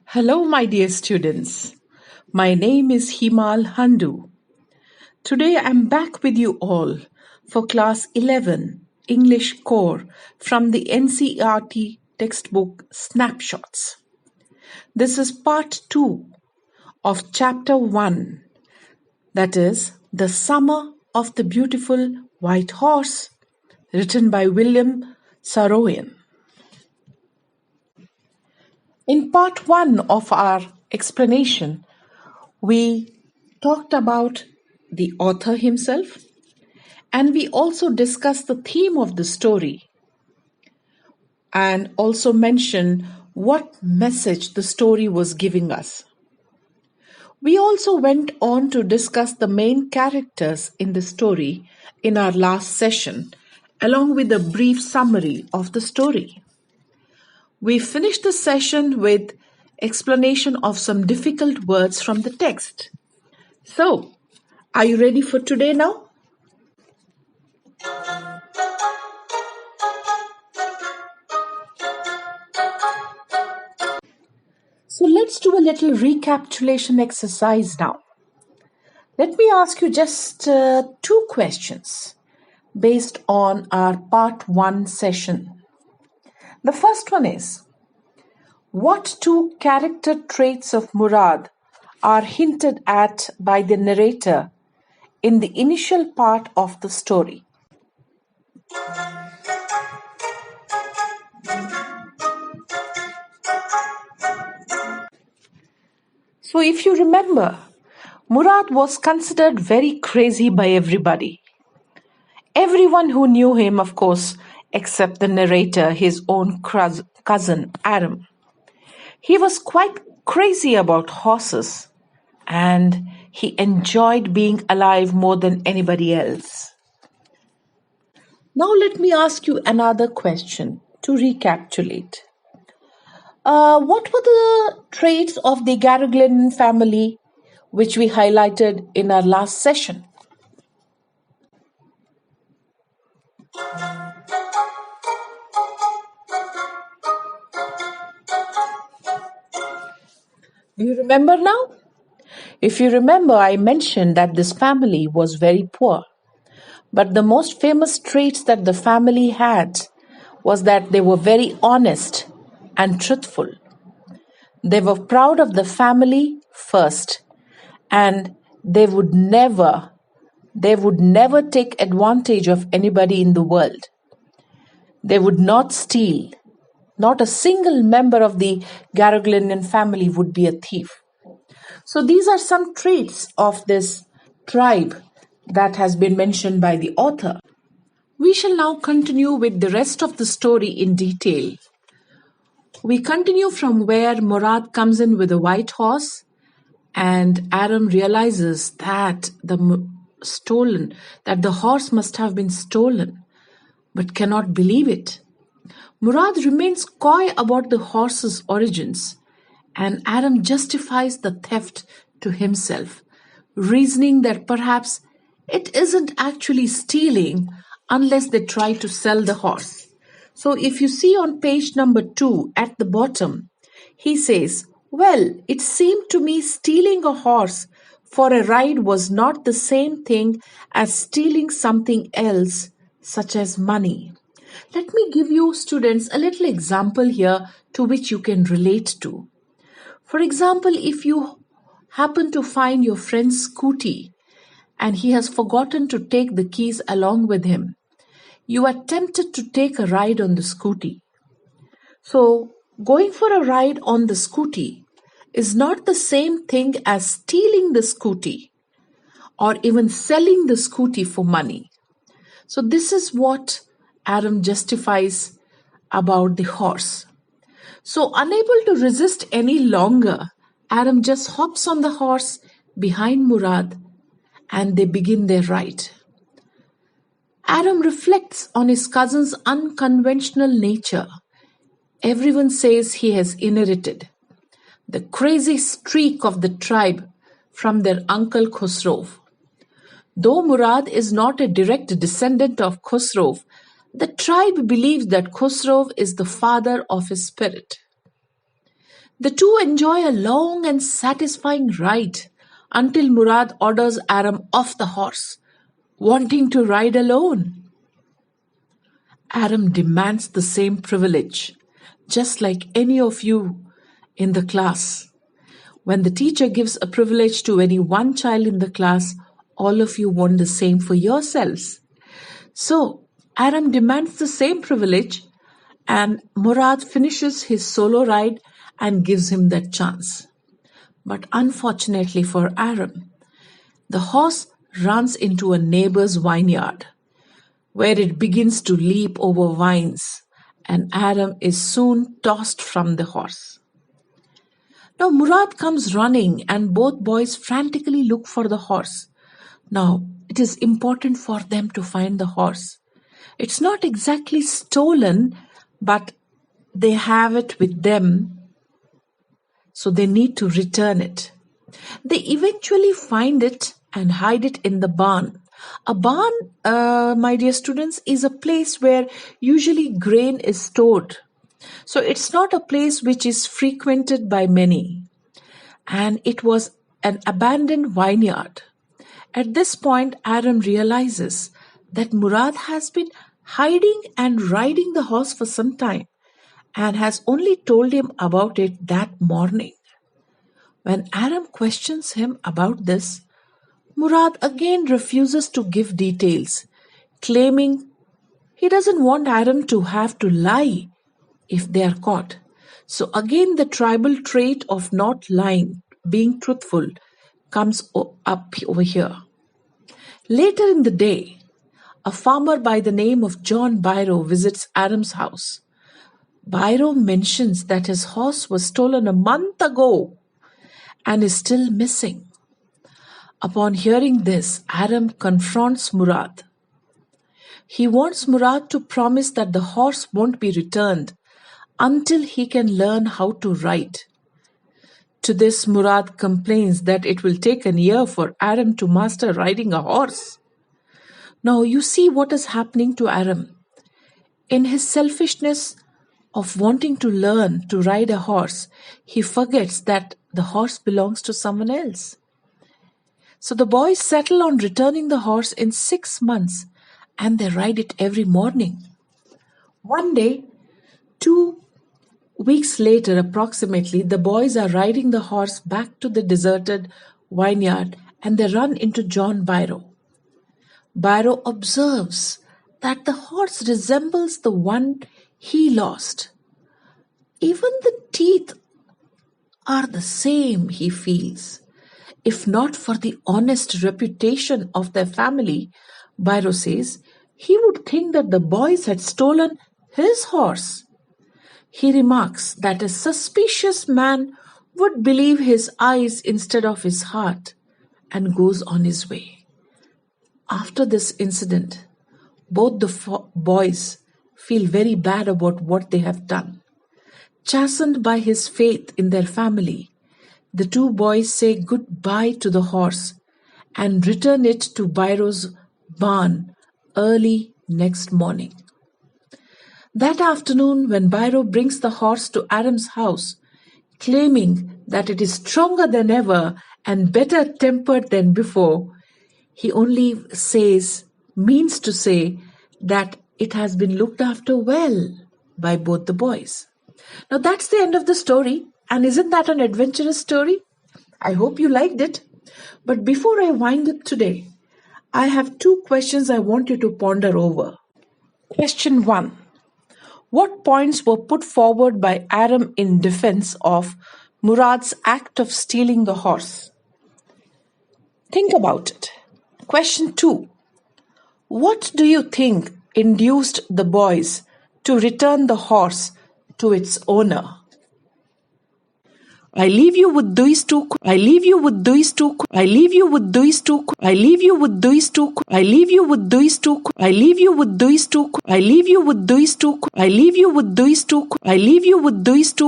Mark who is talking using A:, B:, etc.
A: Hello, my dear students. My name is Himal Handu. Today I'm back with you all for Class 11 English Core from the NCERT textbook Snapshots. This is part 2 of chapter 1, that is, The Summer of the Beautiful White Horse, written by William Saroyan. In part 1 of our explanation, we talked about the author himself, and we also discussed the theme of the story and also mentioned what message the story was giving us. We also went on to discuss the main characters in the story in our last session, along with a brief summary of the story. We finished the session with explanation of some difficult words from the text. So, are you ready for today now? So let's do a little recapitulation exercise now. Let me ask you just 2 questions based on our part 1 session. The first one is, what 2 character traits of Murad are hinted at by the narrator in the initial part of the story? So if you remember, Murad was considered very crazy by everybody. Everyone who knew him, of course, except the narrator, his own cousin, Adam. He was quite crazy about horses, and he enjoyed being alive more than anybody else. Now let me ask you another question to recapitulate. What were the traits of the Garaglan family which we highlighted in our last session? Do you remember now? If you remember, I mentioned that this family was very poor. But the most famous traits that the family had was that they were very honest and truthful. They were proud of the family first, and they would never take advantage of anybody in the world. They would not steal. Not a single member of the Garaglinian family would be a thief. So these are some traits of this tribe that has been mentioned by the author. We shall now continue with the rest of the story in detail. We continue from where Murad comes in with a white horse, and Adam realizes that the horse must have been stolen, but cannot believe it. Murad remains coy about the horse's origins, and Adam justifies the theft to himself, reasoning that perhaps it isn't actually stealing unless they try to sell the horse. So if you see on page number 2 at the bottom, he says, "Well, it seemed to me stealing a horse for a ride was not the same thing as stealing something else, such as money." Let me give you, students, a little example here to which you can relate to. For example, if you happen to find your friend's scooty and he has forgotten to take the keys along with him, you are tempted to take a ride on the scooty. So, going for a ride on the scooty is not the same thing as stealing the scooty or even selling the scooty for money. So, this is what Adam justifies about the horse. So, unable to resist any longer, Adam just hops on the horse behind Murad and they begin their ride. Adam reflects on his cousin's unconventional nature. Everyone says he has inherited the crazy streak of the tribe from their uncle Khosrow. Though Murad is not a direct descendant of Khosrow, the tribe believes that Khosrow is the father of his spirit. The two enjoy a long and satisfying ride until Murad orders Aram off the horse, wanting to ride alone. Aram demands the same privilege, just like any of you in the class. When the teacher gives a privilege to any one child in the class, all of you want the same for yourselves. So, Aram demands the same privilege, and Murad finishes his solo ride and gives him that chance. But unfortunately for Aram, the horse runs into a neighbor's vineyard, where it begins to leap over vines, and Aram is soon tossed from the horse. Now Murad comes running, and both boys frantically look for the horse. Now, it is important for them to find the horse. It's not exactly stolen, but they have it with them, so they need to return it. They eventually find it and hide it in the barn. A barn, my dear students, is a place where usually grain is stored. So it's not a place which is frequented by many. And it was an abandoned vineyard. At this point, Aram realizes that Murad has been hiding and riding the horse for some time and has only told him about it that morning. When Aram questions him about this, Murad again refuses to give details, claiming he doesn't want Aram to have to lie if they are caught. So again, the tribal trait of not lying, being truthful, comes up over here. Later in the day, a farmer by the name of John Byro visits Aram's house. Byro mentions that his horse was stolen a month ago and is still missing. Upon hearing this, Aram confronts Murad. He wants Murad to promise that the horse won't be returned until he can learn how to ride. To this, Murad complains that it will take a year for Aram to master riding a horse. Now you see what is happening to Aram. In his selfishness of wanting to learn to ride a horse, he forgets that the horse belongs to someone else. So the boys settle on returning the horse in 6 months, and they ride it every morning. One day, 2 weeks later approximately, the boys are riding the horse back to the deserted vineyard, and they run into John Byro. Byro observes that the horse resembles the one he lost. Even the teeth are the same, he feels. If not for the honest reputation of their family, Byro says, he would think that the boys had stolen his horse. He remarks that a suspicious man would believe his eyes instead of his heart and goes on his way. After this incident, both the boys feel very bad about what they have done. Chastened by his faith in their family, the 2 boys say goodbye to the horse and return it to Byro's barn early next morning. That afternoon, when Byro brings the horse to Aram's house, claiming that it is stronger than ever and better tempered than before, he only means to say that it has been looked after well by both the boys. Now that's the end of the story, and isn't that an adventurous story? I hope you liked it. But before I wind up today, I have 2 questions I want you to ponder over. Question 1. What points were put forward by Aram in defense of Murad's act of stealing the horse? Think about it. Question 2. What do you think induced the boys to return the horse to its owner? I leave you with these two